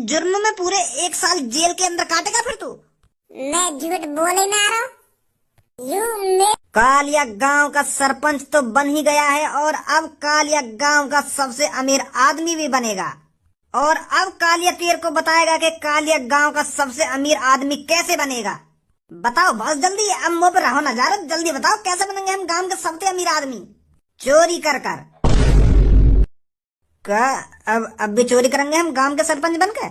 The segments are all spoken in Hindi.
जुर्म में पूरे 1 साल जेल के अंदर काटेगा फिर तू। मैं झूठ बोले ना रहा हूँ। कालिया गांव का सरपंच तो बन ही गया है और अब कालिया गांव का सबसे अमीर आदमी भी बनेगा। और अब कालिया तेरे को बताएगा कि कालिया गांव का सबसे अमीर आदमी कैसे बनेगा। बताओ बहुत जल्दी, अब मुंह पे रहो ना जा रहे, जल्दी बताओ कैसे बनेंगे हम गांव के सबसे अमीर आदमी। चोरी कर कर क्या अब भी चोरी करेंगे हम गांव के सरपंच बनकर?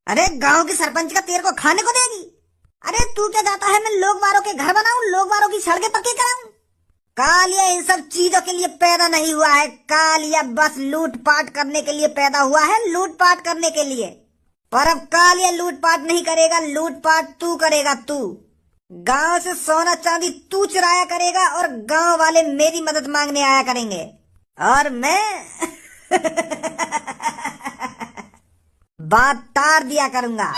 अरे गांव के सरपंच का तेरे को खाने को देगी? अरे तू क्या चाहता है मैं लोग वालों के घर बनाऊं, लोग वालों की सड़कें पक्की कराऊं? कालिया इन सब चीजों के लिए पैदा नहीं हुआ है। कालिया बस लूटपाट करने के लिए पैदा हुआ है, लूटपाट करने के लिए। पर अब कालिया लूटपाट नहीं करेगा, लूटपाट तू करेगा। तू गांव से सोना चांदी तू चुराया करेगा और गांव वाले मेरी मदद मांगने आया करेंगे और मैं बात तार दिया करूंगा।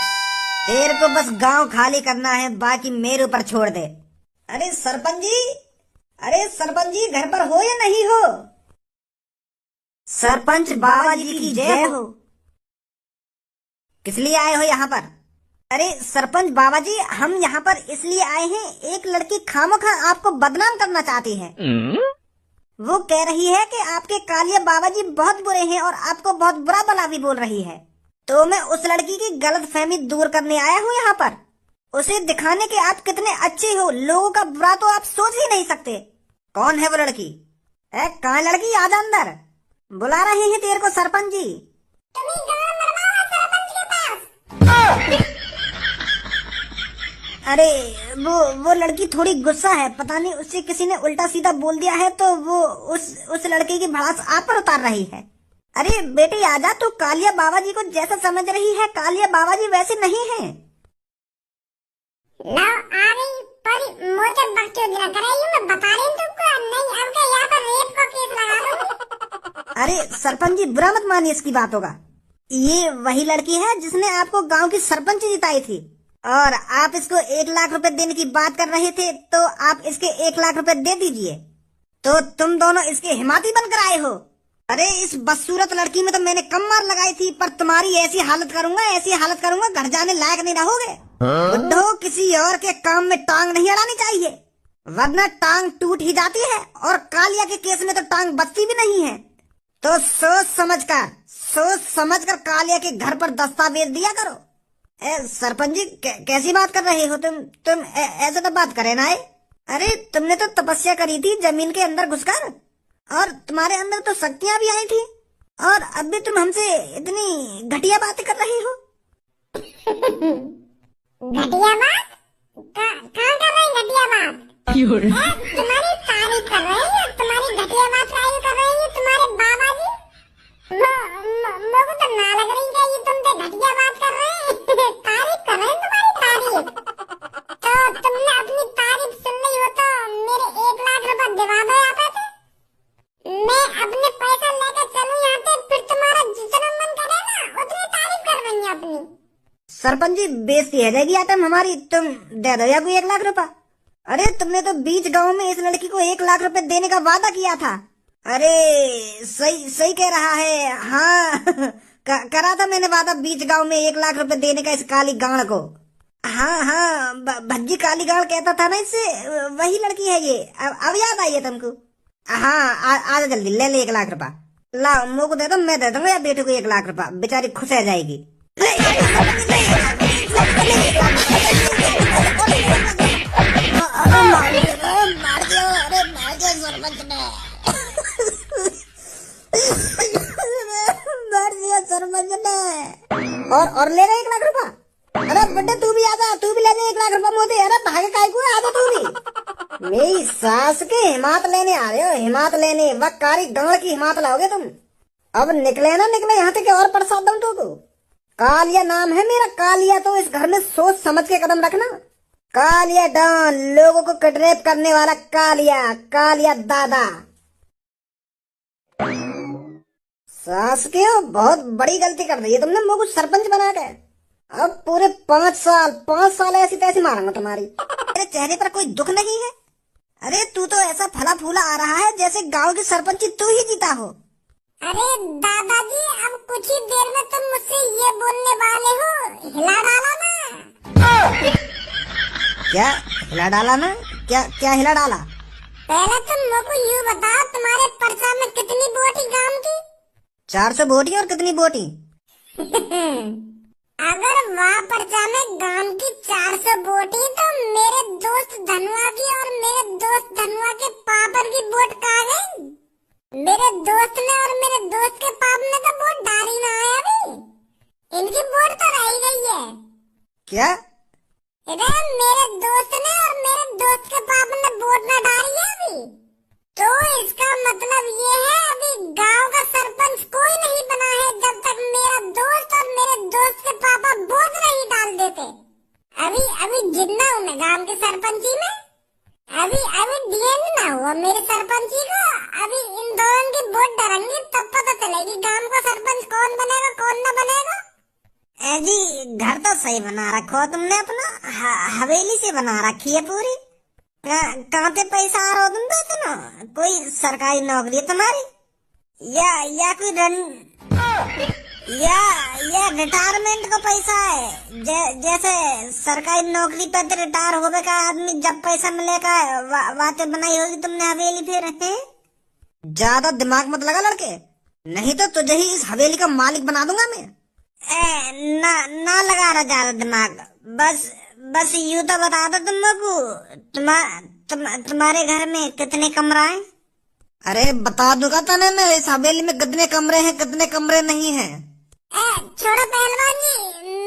तेरे को बस गांव खाली करना है, बाकी मेरे ऊपर छोड़ दे। अरे सरपंच जी घर पर हो या नहीं हो? सरपंच बाबा जी की जय हो। किस लिए आए हो यहाँ पर? अरे सरपंच बाबा जी, हम यहाँ पर इसलिए आए हैं, एक लड़की खामोखा आपको बदनाम करना चाहती है। वो कह रही है कि आपके कालिया बाबा जी बहुत बुरे हैं और आपको बहुत बुरा भला भी बोल रही है। तो मैं उस लड़की की गलतफहमी दूर करने आया हूँ यहाँ पर, उसे दिखाने के आप कितने अच्छे हो। लोगों का बुरा तो आप सोच ही नहीं सकते। कौन है वो लड़की? कहाँ लड़की? आजा अंदर, बुला रहे हैं तेरे को सरपंच जी। अरे वो लड़की थोड़ी गुस्सा है, पता नहीं उससे किसी ने उल्टा सीधा बोल दिया है तो वो उस लड़के की भड़ास आप पर उतार रही है। अरे बेटी आजा, तू कालिया बाबा जी को जैसा समझ रही है कालिया बाबा जी वैसे नहीं है। अरे सरपंच जी बुरा मत मानिए इसकी बातों का। ये वही लड़की है जिसने आपको गांव की सरपंच जिताई थी और आप इसको 1 लाख रुपए देने की बात कर रहे थे, तो आप इसके 1 लाख रुपए दे दीजिए। तो तुम दोनों इसके हिमाती बनकर आए हो। अरे इस बदसूरत लड़की में तो मैंने कम मार लगाई थी, पर तुम्हारी ऐसी हालत करूंगा घर जाने लायक नहीं रहोगे। बुड्ढो, किसी और के काम में टांग नहीं अड़ानी चाहिए, वरना टांग टूट ही जाती है और कालिया के केस में तो टांग बचती भी नहीं है। तो सोच समझ कर कालिया के घर पर दस्तावेज दिया करो। सरपंच जी कैसी बात कर रहे हो तुम ऐसे तो बात करे ना। अरे तुमने तो तपस्या करी थी जमीन के अंदर घुसकर, और तुम्हारे अंदर तो शक्तियां भी आई थी, और अब भी तुम हमसे इतनी घटिया बातें कर रहे हो। घटिया बात? कहाँ कर रहे हैं घटिया बात? तुम्हारी तारीफ कर रहे हैं, तुम्हारी घटिया बात कर रहे हैं तुम्हारे बाबा जी। मुझे तो ना लग रही है ये तुम पे घटिया बात कर रहे हैं, तारीफ कर रहे हैं तुम्हारी तारीफ। तो तुमने अपनी तारीफ सुन ली हो तो मेरे 1 लाख रुपए दिवा दो यहाँ पे, मैं अपने पैसा लेकर चलूं यहाँ से, फिर तुम्हारा जितना मन करे ना उतनी तारीफ कर देंगे अपनी। सरपंच जी बेइज्जती है जाएगी आटम हमारी, तुम दे दो या कोई 1 लाख रुपए। अरे तुमने तो बीच गांव में इस लड़की को 1 लाख रुपए देने का वादा किया था। अरे सही कह रहा है, हाँ करा था मैंने वादा बीच गांव में 1 लाख रुपए देने का इस काली गाड़ को। हाँ भज्जी काली गाड़ कहता था ना इससे, वही लड़की है ये। अब याद आई है तुमको? हाँ आजा जल्दी ले 1 लाख रुपए लाओ, मुँह को दे दो, मैं दे दूंगा या बेटे को 1 लाख रुपए, बेचारी खुश हो जाएगी। सरपंच ने और ले रहे 1 लाख रुपए। अरे बेटे तू भी आजा, तू भी ले ले 1 लाख रुपए मोदी। अरे भागे काय को आजा तू भी। मेरी सास के हिमात लेने आ रहे हो, हिमात लेने वह कारी गांव की हिमात लाओगे तुम। अब निकले ना निकले यहाँ से, और प्रसाद दूं तुमको। कालिया नाम है मेरा, कालिया। तो इस घर में सोच समझ के कदम रखना। कालिया डॉन, लोगों को किडनैप करने वाला कालिया दादा। सास के बहुत बड़ी गलती कर रही है तुमने, मुझे सरपंच बना के। अब पूरे 5 साल ऐसी तैसी मारूंगा तुम्हारी। तेरे चेहरे पर कोई दुख नहीं है? अरे तू तो ऐसा फला फूला आ रहा है जैसे गांव की सरपंची तू ही जीता हो। अरे दादाजी, अब कुछ ही देर में तुम मुझसे ये बोलने वाले क्या हिला डाला ना? क्या क्या हिला डाला? पहले तुम मुझको यूँ बताओ, तुम्हारे पर्चा में कितनी बोटी गांव की? 400 बोटी। और कितनी बोटी? अगर वहाँ पर्चा में गांव की 400 बोटी, तो मेरे दोस्त धनुआ की और मेरे दोस्त धनुआ के पापड़ की बोट कहाँ गई? मेरे दोस्त ने और मेरे दोस्त के पाप ने तो बोट डाली ना है अभी। इनकी बोट तो रह गई है। क्या? इधर मेरे दोस्त ने और मेरे दोस्त के पाप ने बोट ना डाली है अभी। तो इसका मतलब ये है, अभी गांव का सरपंच कोई नहीं बना है जब तक मेरा दोस्त और मेरे दोस्त के पापा बोट नहीं डाल देते। अभी जितना हूँ मैं गांव के सरपंची में, अभी डीएन ना हुआ मेरे सरपंची को। अभी इन दोनों की वोट डालेंगे तब पता चलेगी गांव का सरपंच कौन बनेगा कौन न बनेगा। जी घर तो सही बना रखो तुमने अपना, हवेली से बना रखी है पूरी। कहाँ से पैसा आ रहा हो तुम? तो सुनो, कोई सरकारी नौकरी है तुम्हारी या कोई या रिटायरमेंट का पैसा है? जैसे सरकारी नौकरी पर तो रिटायर होने का आदमी जब पैसा मिलेगा बातें बनाई होगी तुमने हवेली फिर है। ज्यादा दिमाग मत लगा लड़के, नहीं तो तुझे ही इस हवेली का मालिक बना दूंगा मैं। ना लगा रहा ज्यादा दिमाग, बस यूं तो बता दो तुम लोग तुम्हारे घर में कितने कमरा है? अरे बता दूंगा तने मैं इस हवेली में कितने कमरे हैं कितने कमरे नहीं हैं। छोड़ो पहलवान जी,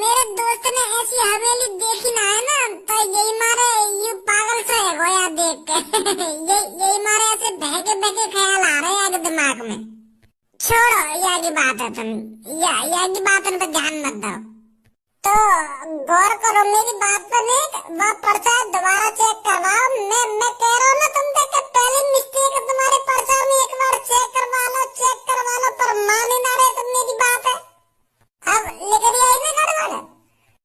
मेरे दोस्त ने ऐसी हवेली देखी ना है ना, तो यही मारे यू पागल से है गोया देख के। यही मारे ऐसे बहके बहके ख्याल आ रहे हैं दिमाग में। छोड़ो यह की बात है, तुम यह की बात पर ध्यान मत दो। तो गौर करो मेरी बात पर, वह पर्चा दोबारा चेक करवाओ। मैं कह रहा हूँ ना तुमसे कि पहले मिस्टेक है तुम्हारे पर्चा में, एक बार चेक करवा लो, पर मान ही ना रहे तुम मेरी बात है। अब लेकर आई ना गड़बड़।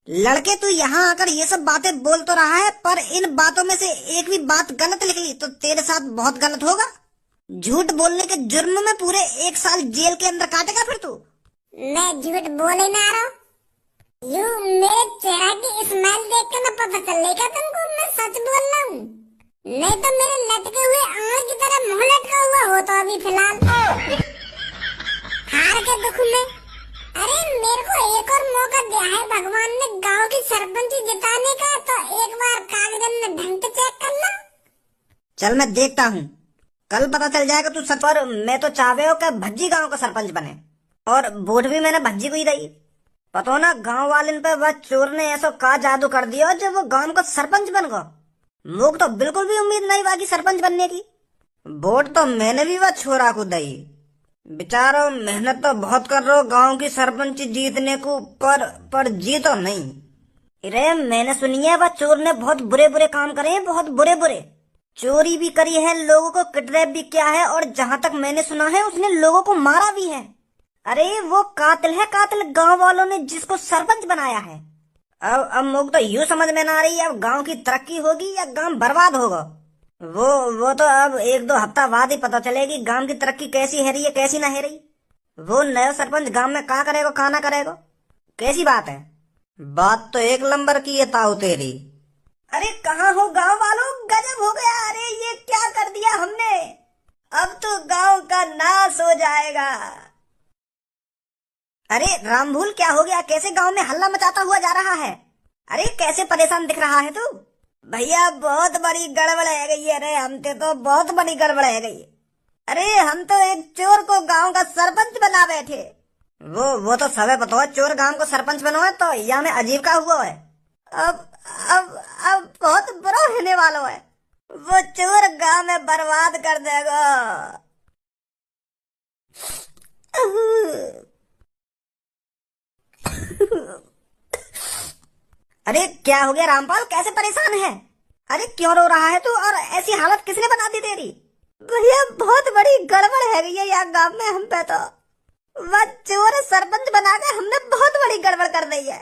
लड़के तू यहाँ आकर ये सब बातें बोल तो रहा है, पर इन बातों में से एक भी बात गलत निकली तो तेरे साथ बहुत गलत होगा। झूठ बोलने के जुर्म में पूरे 1 साल जेल के अंदर काटेगा फिर तू। मैं झूठ बोले ना रहा हूँ, यू मेरे चेहरा की स्माइल देख के ना पता चलेगा तुमको मैं सच बोल रहा हूँ। नहीं तो मेरे लटके हुए आंख की तरह मुंह लटका हुआ हो तो अभी फिलहाल हार के दुख में। अरे मेरे को एक और मौका दिया है भगवान ने गांव की सरपंची जिताने का, तो एक बार कागज में ढंग से चेक कर लो। चल मैं देखता हूँ, कल पता चल जाएगा तू सच। पर मैं तो चाहवे हो कि भज्जी गांव का सरपंच बने, और वोट भी मैंने भज्जी को ही दी। पता ना गांव वाले पे वह चोर ने ऐसा का जादू कर दिया जब वो गांव का सरपंच बन गया। मुझे तो बिल्कुल भी उम्मीद नहीं बाकी सरपंच बनने की। वोट तो मैंने भी वह छोरा को दी। बेचारो मेहनत तो बहुत कर रहे हो गांव की सरपंच जीतने को, पर जीतो नहीं। अरे मैंने सुनी है वह चोर ने बहुत बुरे बुरे काम करे हैं, बहुत बुरे बुरे। चोरी भी करी है, लोगों को किडनैप भी किया है, और जहां तक मैंने सुना है उसने लोगों को मारा भी है। अरे वो कातिल है, कातिल गांव वालों ने जिसको सरपंच बनाया है। अब मुझे तो यूं समझ में ना आ रही है अब गांव की तरक्की होगी या गांव बर्बाद होगा। वो तो अब 1-2 हफ्ता बाद ही पता चलेगी गांव की तरक्की कैसी है रही है कैसी ना है रही। वो नया सरपंच गांव में क्या करेगा क्या ना करेगा। कैसी बात है? बात तो 1 नंबर की है ताऊ तेरी। अरे कहाँ हो गांव वालों, गजब हो गया। अरे ये क्या कर दिया हमने, अब तो गांव का नाश हो जाएगा। अरे रामभूल क्या हो गया, कैसे गांव में हल्ला मचाता हुआ जा रहा है? अरे कैसे परेशान दिख रहा है तू? भैया बहुत बड़ी गड़बड़ है गई है। अरे हमसे तो बहुत बड़ी गड़बड़ है गई। अरे हम तो एक चोर को गांव का सरपंच बना बैठे। वो तो सब पता है, चोर गांव को सरपंच बनो है तो यह में अजीब का हुआ है। अब बहुत बुरा होने वाला है। वो चोर गांव में बर्बाद कर देगा। अरे क्या हो गया रामपाल, कैसे परेशान है? अरे क्यों रो रहा है तू, और ऐसी हालत किसने बना दी तेरी? भैया बहुत बड़ी गड़बड़ है गई है यहाँ गांव में हम पे। तो वह चोर सरपंच बनाकर हमने बहुत बड़ी गड़बड़ कर दी है।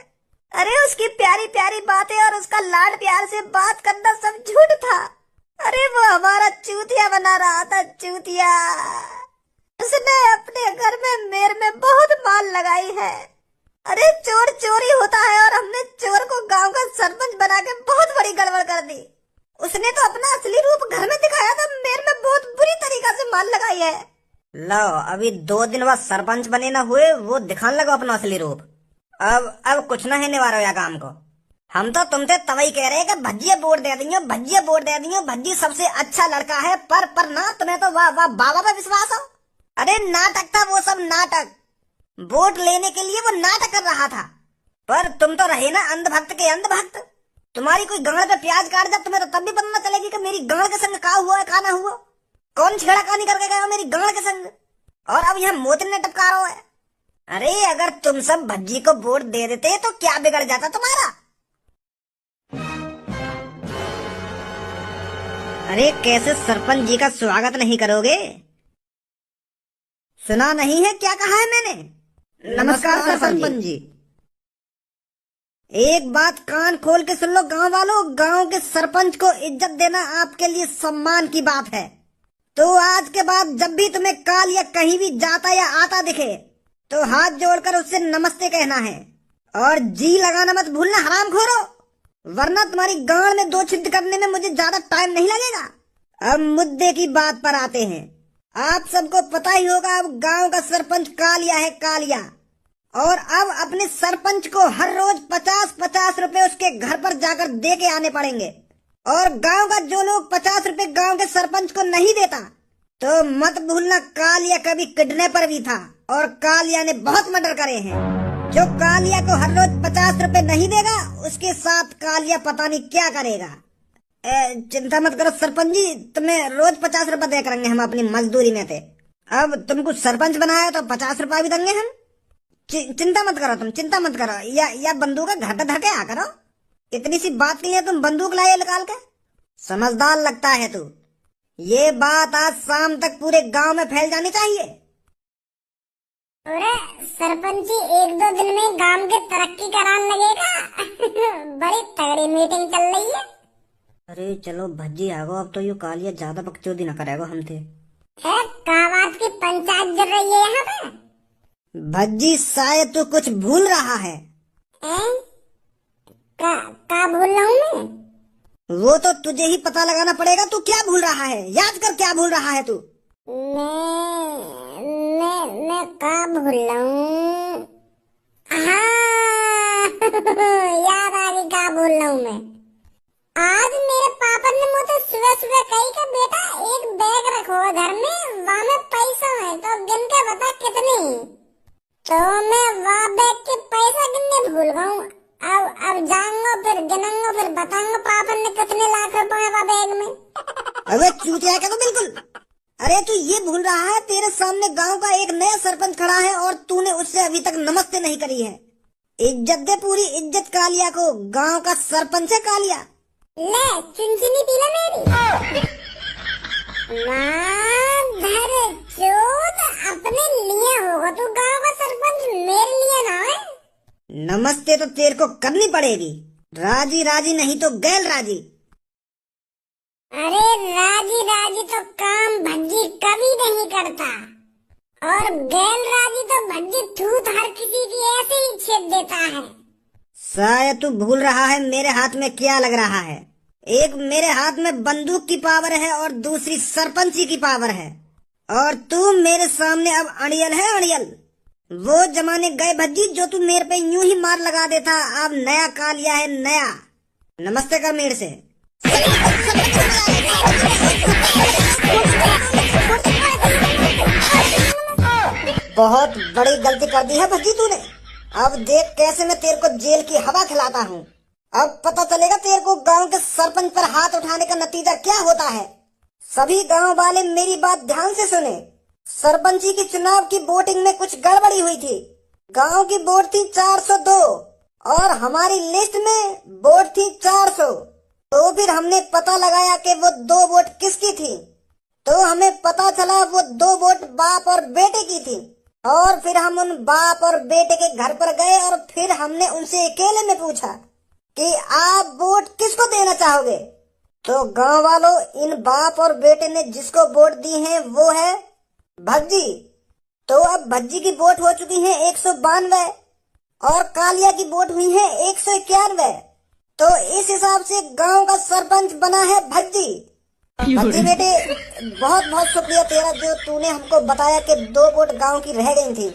अरे उसकी प्यारी प्यारी बातें और उसका लाड प्यार से बात करना सब झूठ था। अरे वो हमारा चूतिया बना रहा था, चूतिया। उसने अपने घर में मेर में बहुत माल लगाई है। अरे चोर चोरी होता है और हमने चोर को गांव का सरपंच बना के बहुत बड़ी गड़बड़ कर दी। उसने तो अपना असली रूप घर में दिखाया था, मेरे में बहुत बुरी तरीका से मान लगाई है। लो अभी 2 दिन बाद सरपंच बने ना हुए, वो दिखाने लगा अपना असली रूप। अब कुछ ना है निवारो या काम को। हम तो तुमसे तभी कह रहे हैं कि भज्जिया वोट दे दियो, भज्जिया वोट दे दियो, भज्जी सबसे अच्छा लड़का है। पर ना, तुम्हें तो वाह वाह बाबा पे विश्वास हो। अरे नाटक था वो सब, नाटक। वोट लेने के लिए वो नाटक कर रहा था, पर तुम तो रहे ना अंधभक्त के अंधभक्त। तुम्हारी कोई गांड पे प्याज काट दे, तुम्हें तो तब भी पता न चलेगी कि मेरी गांड के संग का हुआ है का ना हुआ। कौन छेड़खानी करके गया मेरी गांड के संग, और अब यहाँ मोती ने टपका रहा है। अरे अगर तुम सब भज्जी को वोट दे देते तो क्या बिगड़ जाता तुम्हारा। अरे कैसे सरपंच जी का स्वागत नहीं करोगे? सुना नहीं है क्या कहा है मैंने? नमस्कार सरपंच जी। एक बात कान खोल के सुन लो गांव वालों, गांव के सरपंच को इज्जत देना आपके लिए सम्मान की बात है। तो आज के बाद जब भी तुम्हें काल या कहीं भी जाता या आता दिखे तो हाथ जोड़कर उससे नमस्ते कहना है, और जी लगाना मत भूलना हरामखोरो, वरना तुम्हारी गांड में 2 छिद्र करने में मुझे ज्यादा टाइम नहीं लगेगा। अब मुद्दे की बात पर आते हैं। आप सबको पता ही होगा अब गांव का सरपंच कालिया है, कालिया। और अब अपने सरपंच को हर रोज 50-50 रुपए उसके घर पर जाकर दे के आने पड़ेंगे। और गांव का जो लोग 50 रुपए गांव के सरपंच को नहीं देता तो मत भूलना कालिया कभी किडनैपर भी था, और कालिया ने बहुत मर्डर करे हैं। जो कालिया को हर रोज 50 रुपए नहीं देगा उसके साथ कालिया पता नहीं क्या करेगा। चिंता मत करो सरपंच जी, तुम्हें रोज 50 रुपए दे करेंगे हम अपनी मजदूरी में थे। अब तुमको सरपंच बनाया तो 50 रुपए भी देंगे हम। चिंता मत करो, तुम चिंता मत करो। या बंदूक घर पे धर के आ करो। इतनी सी बात के लिए तुम बंदूक लाए निकाल के? समझदार लगता है तू। ये बात आज शाम तक पूरे गांव में फैल जानी चाहिए। अरे सरपंच जी 1-2 दिन में गांव की तरक्की कराने लगेगा। बड़ी तगड़ी मीटिंग चल रही है। अरे चलो भज्जी आगो, अब तो यू कालिया ज्यादा बकचोदी न करेगा हमसे। है का बात की पंचायत चल रही है यहाँ पे? भज्जी शायद तू कुछ भूल रहा है। का भूल रहा हूँ मैं? वो तो तुझे ही पता लगाना पड़ेगा। तू क्या भूल रहा है? याद कर क्या भूल रहा है तू? मैं का भूल रहा हूँ? हाँ याद आ गई का भूल रहा हूँ मैं। आज मेरे पापा ने मुझे सुबह सुबह कही कि बेटा एक बैग रखो घर में, वहाँ में पैसा है तो गिन के बता कितने। तो मैं वहाँ बैग के पैसा गिनने भूल गया। अब जाऊंगा फिर गिनूंगा, फिर बताऊंगा पापा ने कितने लाख रुपए है बैग में। अबे चूतिया क्या तो बिल्कुल। अरे तू ये भूल रहा है तेरे सामने गांव का एक नया सरपंच खड़ा है और तूने उससे अभी तक नमस्ते नहीं करी है। इज्जत दे, पूरी इज्जत कालिया को। गांव का सरपंच है कालिया। ले चुनचुनी पी ले मेरी। माधर चोद अपने लिए होगा तू गांव का सरपंच, मेरे लिए ना है। नमस्ते तो तेरे को करनी पड़ेगी। राजी राजी नहीं तो गैल राजी। अरे राजी राजी तो काम भज्जी कभी नहीं करता, और गैल राजी तो भज्जी थूत हर किसी की ऐसे ही छेद देता है। शायद तू भूल रहा है मेरे हाथ में क्या लग रहा है। एक मेरे हाथ में बंदूक की पावर है और दूसरी सरपंची की पावर है, और तू मेरे सामने अब अड़ियल है, अड़ियल। वो जमाने गए भज्जी जो तू मेरे पे यूं ही मार लगा देता। अब नया कालिया है, नया। नमस्ते कर मेरे से। बहुत बड़ी गलती कर दी है भज्जी तूने। अब देख कैसे मैं तेरे को जेल की हवा खिलाता हूँ। अब पता चलेगा तेरे को गांव के सरपंच पर हाथ उठाने का नतीजा क्या होता है। सभी गांव वाले मेरी बात ध्यान से सुने। सरपंची की चुनाव की वोटिंग में कुछ गड़बड़ी हुई थी। गांव की वोट थी 402 और हमारी लिस्ट में वोट थी 400। तो फिर हमने पता लगाया कि वो 2 वोट किसकी थी। तो हमें पता चला वो 2 वोट बाप और बेटे की थी। और फिर हम उन बाप और बेटे के घर पर गए और फिर हमने उनसे अकेले में पूछा कि आप वोट किसको देना चाहोगे। तो गांव वालों, इन बाप और बेटे ने जिसको वोट दी है वो है भज्जी। तो अब भज्जी की वोट हो चुकी है 192 और कालिया की वोट हुई है 191। तो इस हिसाब से गांव का सरपंच बना है भज्जी। भज्जी बेटे, बहुत बहुत शुक्रिया तेरा जो तूने हमको बताया कि 2 वोट गांव की रह गई थी।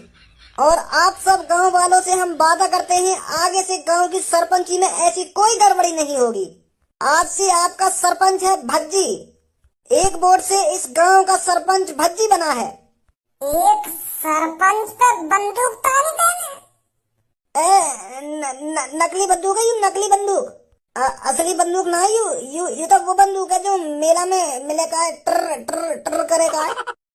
और आप सब गांव वालों से हम वादा करते हैं आगे से गांव की सरपंची में ऐसी कोई गड़बड़ी नहीं होगी। आज से आपका सरपंच है भज्जी। 1 वोट से इस गांव का सरपंच भज्जी बना है। एक सरपंच पे बंदूक तानी देने? नकली बंदूक है, यू नकली बंदूक। असली बंदूक ना है, यू तो वो बंदूक है जो मेला में मिलेगा, ट्र ट्र ट्र करेगा।